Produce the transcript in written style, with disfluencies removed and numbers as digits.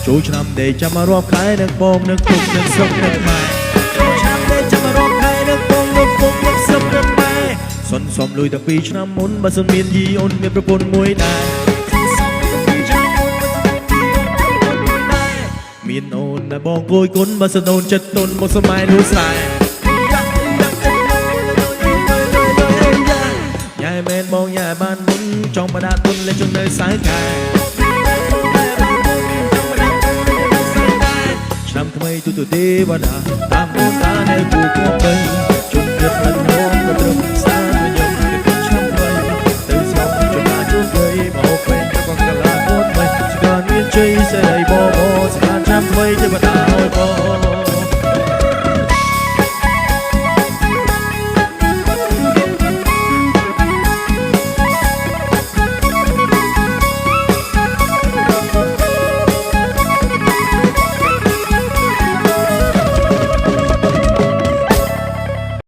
ចូលឆ្នាំដេកចាំមករកខែនឹងបងនឹងគុំនឹងសុកនឹងម៉ែចូលឆ្នាំដេកចាំមករកខែនឹងបងនឹងគុំនឹងសុកនឹងម៉ែសុនសំលុយតែ2ឆ្នាំមុនបើសិនមានយីអូនមានប្រពន្ធមួយដែរមានអូនតែបងគួយគុណបើសិនអូនចិត្តទុនមកសម័យនោះស្រែញ៉ែមែនបងញ៉ែបានមុនចង់បដាទុនលេចចង់នៅសៅកែឆ្នាំថ្មីទូទៅទេវតាតាមដូនតានៅគូគប់ទៅជុំទៀតមិនមកក៏ត្រឹមសាខ្ញុំទៅឆ្នាំថ្មីទៅស្លាប់ចំណាជួបទៅមកពេលក៏កលាកូនមិនស្គាល់មានជ័យសេរីបងស្គាល់ឆ្នាំថ្មីទេវតាអើយបង